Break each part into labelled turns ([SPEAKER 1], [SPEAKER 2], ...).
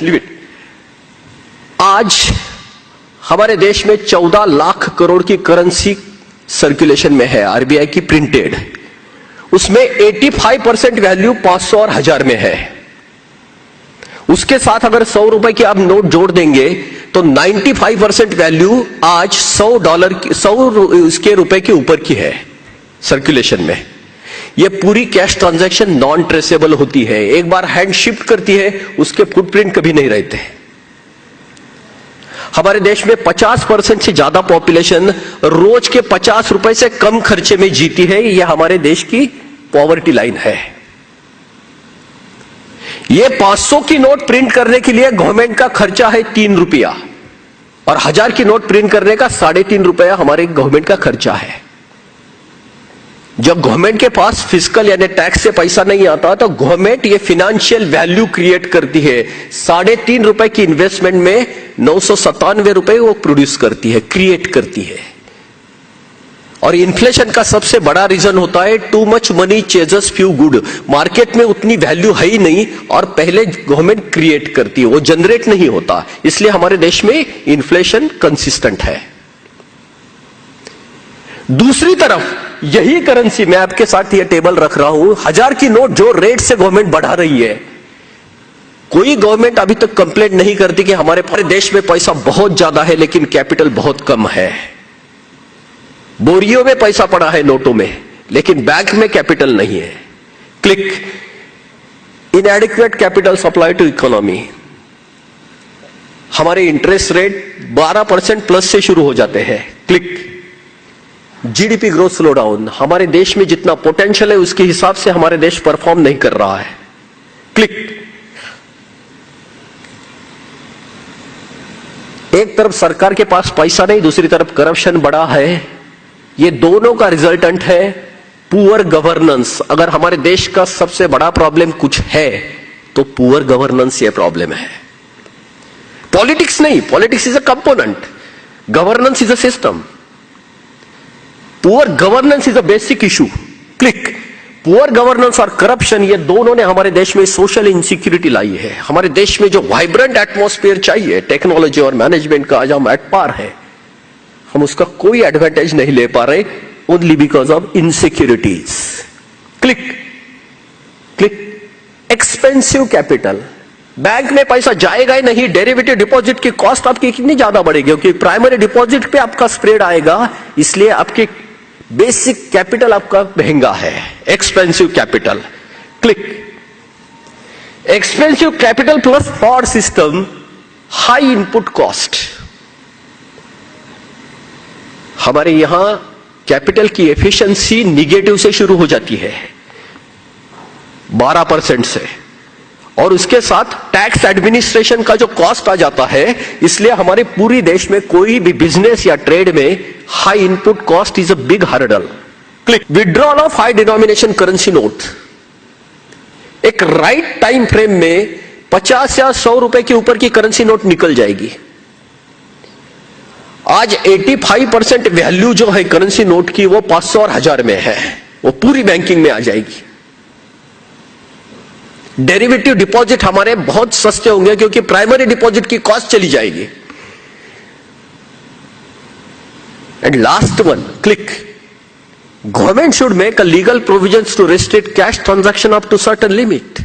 [SPEAKER 1] Limit. आज हमारे देश में 14 लाख करोड़ की करेंसी सर्कुलेशन में है, आरबीआई की प्रिंटेड। उसमें 85% वैल्यू 500 और 1000 में है। उसके साथ अगर 100 रुपए की आप नोट जोड़ देंगे तो 95% वैल्यू आज $100 रुपए के ऊपर की है सर्कुलेशन में। यह पूरी कैश ट्रांजैक्शन नॉन ट्रेसेबल होती है, एक बार हैंड शिफ्ट करती है, उसके फुटप्रिंट कभी नहीं रहते। हमारे देश में 50% से ज्यादा पॉपुलेशन रोज के 50 रुपए से कम खर्चे में जीती है। यह हमारे देश की पॉवर्टी लाइन है। यह 500 की नोट प्रिंट करने के लिए गवर्नमेंट का खर्चा है 3 रुपया और 1000 की नोट प्रिंट करने का 3.5 रुपया हमारे गवर्नमेंट का खर्चा है। जब गवर्नमेंट के पास फिस्कल यानी टैक्स से पैसा नहीं आता तो गवर्नमेंट ये फाइनेंशियल वैल्यू क्रिएट करती है। 3.5 रुपए की इन्वेस्टमेंट में 997 रुपए वो प्रोड्यूस करती है, क्रिएट करती है। और इन्फ्लेशन का सबसे बड़ा रीजन होता है too much money ceases few good. Market में उतनी वैल्यू है ही नहीं और पहले गवर्नमेंट क्रिएट करती है, वो जनरेट नहीं होता, इसलिए हमारे देश में इन्फ्लेशन कंसिस्टेंट है। दूसरी तरफ यही करेंसी, मैं आपके साथ ये टेबल रख रहा हूं, 1000 की नोट जो रेट से गवर्नमेंट बढ़ा रही है, कोई गवर्नमेंट अभी तक कंप्लेंट नहीं करती कि हमारे पूरे देश में पैसा बहुत ज्यादा है लेकिन कैपिटल बहुत कम है। बोरियों में पैसा पड़ा है नोटों में, लेकिन बैंक में कैपिटल नहीं है। Click, inadequate capital supply to economy. हमारे इंटरेस्ट रेट 12% प्लस से शुरू हो जाते हैं। Click, GDP growth slow down. हमारे देश में जितना पोटेंशियल है उसके हिसाब से हमारे देश परफॉर्म नहीं कर रहा है। क्लिक, एक तरफ सरकार के पास पैसा नहीं, दूसरी तरफ करप्शन बढ़ा है। ये दोनों का रिजल्टेंट है पुअर गवर्नेंस। अगर हमारे देश का सबसे बड़ा प्रॉब्लम कुछ है तो पुअर गवर्नेंस ये प्रॉब्लम है। पॉलिटिक्स नहीं, politics is a component, governance is a system. Poor governance is a basic issue. Click, poor governance और करप्शन ये दोनों ने हमारे देश में सोशल इनसिक्योरिटी लाई है। हमारे देश में जो वाइब्रेंट एटमॉस्फेयर चाहिए टेक्नोलॉजी और मैनेजमेंट का, आज हम एट पार है, हम उसका कोई एडवांटेज नहीं ले पा रहे, only because of insecurities. Click, click, expensive capital. Bank में पैसा जाएगा ही नहीं, डेरिवेटिव डिपॉजिट की कॉस्ट आपकी कितनी ज्यादा बढ़ेगी, क्योंकि प्राइमरी डिपॉजिट पे आपका स्प्रेड आएगा, इसलिए आपके बेसिक कैपिटल आपका महंगा है। Expensive capital. Click, expensive capital plus fraud system, high input cost. हमारे यहां कैपिटल की एफिशिएंसी निगेटिव से शुरू हो जाती है 12% से, और उसके साथ टैक्स एडमिनिस्ट्रेशन का जो कॉस्ट आ जाता है, इसलिए हमारे पूरी देश में कोई भी बिजनेस या ट्रेड में high input cost is a big hurdle. Click, withdrawal of high denomination currency note. एक राइट टाइम फ्रेम में 50 या 100 रुपए के ऊपर की करेंसी नोट निकल जाएगी। आज 85% वैल्यू जो है करेंसी नोट की वो 500 और 1000 में है, वो पूरी बैंकिंग में आ जाएगी। डेरिवेटिव डिपॉजिट हमारे बहुत सस्ते होंगे क्योंकि प्राइमरी डिपॉजिट की कॉस्ट चली जाएगी। And last one, click, government should make a legal provisions to restrict cash transaction up to certain limit.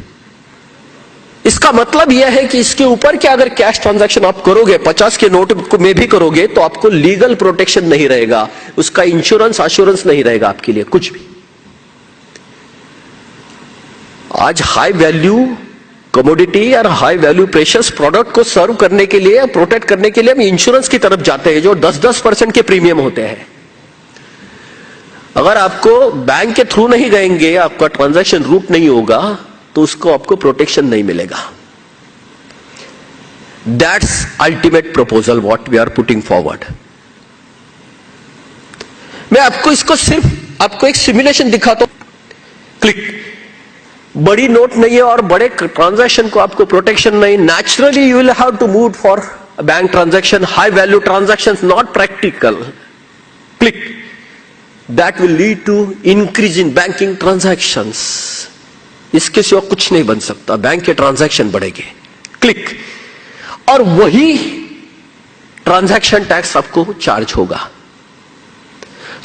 [SPEAKER 1] इसका मतलब यह है कि इसके ऊपर क्या अगर कैश ट्रांजैक्शन आप करोगे, 50 के नोट में भी करोगे, तो आपको लीगल प्रोटेक्शन नहीं रहेगा, उसका इंश्योरेंस एश्योरेंस नहीं रहेगा आपके लिए कुछ भी। आज हाई वैल्यू कमोडिटी और हाई वैल्यू प्रेशियस प्रोडक्ट को सर्व करने के लिए, प्रोटेक्ट करने के लिए हम इंश्योरेंस की तरफ जाते हैं, जो 10% के प्रीमियम होते हैं। अगर आपको बैंक के थ्रू नहीं गएंगे, आपका ट्रांजैक्शन रूट नहीं होगा, तो उसको आपको प्रोटेक्शन नहीं मिलेगा। That's ultimate proposal what we are putting forward. मैं आपको इसको सिर्फ आपको एक सिमुलेशन दिखाता हूं। क्लिक, बड़ी नोट नहीं है और बड़े ट्रांजैक्शन को आपको प्रोटेक्शन नहीं। Naturally you will have to move for bank transaction, high value transactions, not practical. Click, that will lead to increase in banking transactions. इसके सिवा कुछ नहीं बन सकता, बैंक के ट्रांजैक्शन बढ़ेंगे। क्लिक, और वही ट्रांजैक्शन टैक्स आपको चार्ज होगा।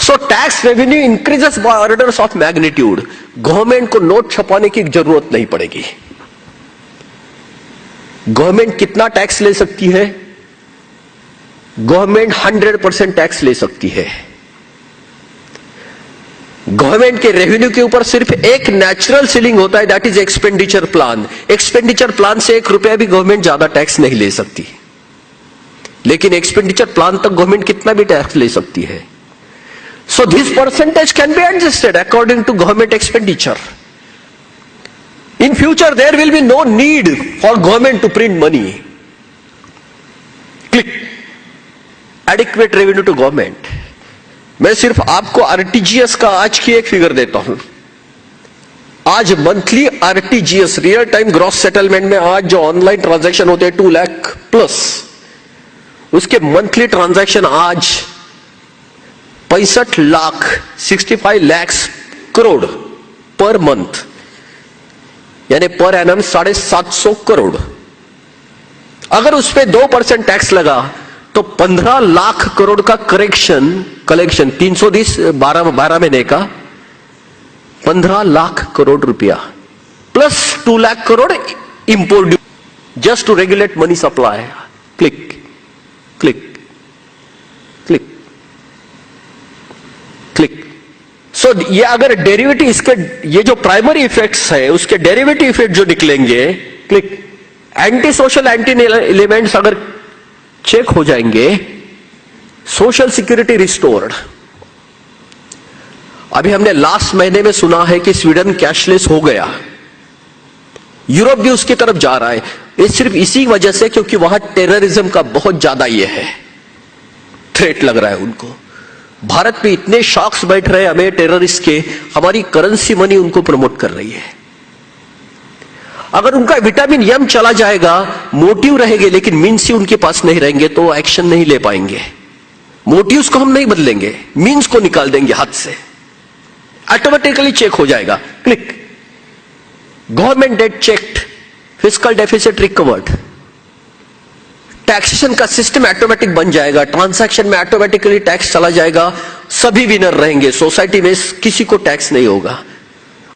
[SPEAKER 1] So tax revenue increases by orders of magnitude. Government को नोट छपाने की जरूरत नहीं पड़ेगी। गवर्नमेंट कितना टैक्स ले सकती है? गवर्नमेंट 100% टैक्स ले सकती है। गवर्नमेंट के रेवेन्यू के ऊपर सिर्फ एक नेचुरल सीलिंग होता है, that is expenditure plan. Expenditure plan से 1 रुपया भी गवर्नमेंट ज्यादा टैक्स नहीं ले सकती, लेकिन एक्सपेंडिचर प्लान तक गवर्नमेंट कितना भी टैक्स ले सकती है। So this percentage can be adjusted according to government expenditure. In future there will be no need for government to print money. Click adequate revenue to government. मैं सिर्फ आपको RTGS का आज की एक फिगर देता हूं। आज monthly RTGS real time gross settlement में आज जो ऑनलाइन ट्रांजैक्शन होते हैं 2 लाख प्लस, उसके मंथली ट्रांजैक्शन आज 65 लाख 65 लाख करोड़ पर मंथ, यानी पर एनम 750 करोड़। अगर उस पर 2% टैक्स लगा तो 15 लाख करोड़ का कलेक्शन 320 12 महीने का 15 लाख करोड़ रुपया plus 2 lakh crore import duty just to regulate money supply. Click click click click. So ये अगर डेरिवेटिव इसके ये जो प्राइमरी इफेक्ट्स है उसके डेरिवेटिव इफेक्ट जो निकलेंगे, click, anti social anti elements अगर चेक हो जाएंगे, सोशल सिक्योरिटी रिस्टोर्ड। अभी हमने लास्ट महीने में सुना है कि स्वीडन कैशलेस हो गया, यूरोप भी उसकी तरफ जा रहा है। ये सिर्फ इसी वजह से क्योंकि वहां टेररिज्म का बहुत ज्यादा ये है, थ्रेट लग रहा है उनको। भारत में इतने शॉक्स बैठ रहे हैं हमें टेररिस्ट के, हमारी करेंसी मनी उनको प्रमोट कर रही है। अगर उनका विटामिन एम चला जाएगा, मोटिव रहेंगे लेकिन मीन्स ही उनके पास नहीं रहेंगे तो एक्शन नहीं ले पाएंगे। मोटिव्स को हम नहीं बदलेंगे, मीन्स को निकाल देंगे हाथ से, ऑटोमेटिकली चेक हो जाएगा। Click, government debt checked, fiscal deficit recovered, taxation का सिस्टम ऑटोमेटिक बन जाएगा, ट्रांजैक्शन में ऑटोमेटिकली टैक्स चला जाएगा, सभी विनर रहेंगे, सोसाइटी में किसी को टैक्स नहीं होगा।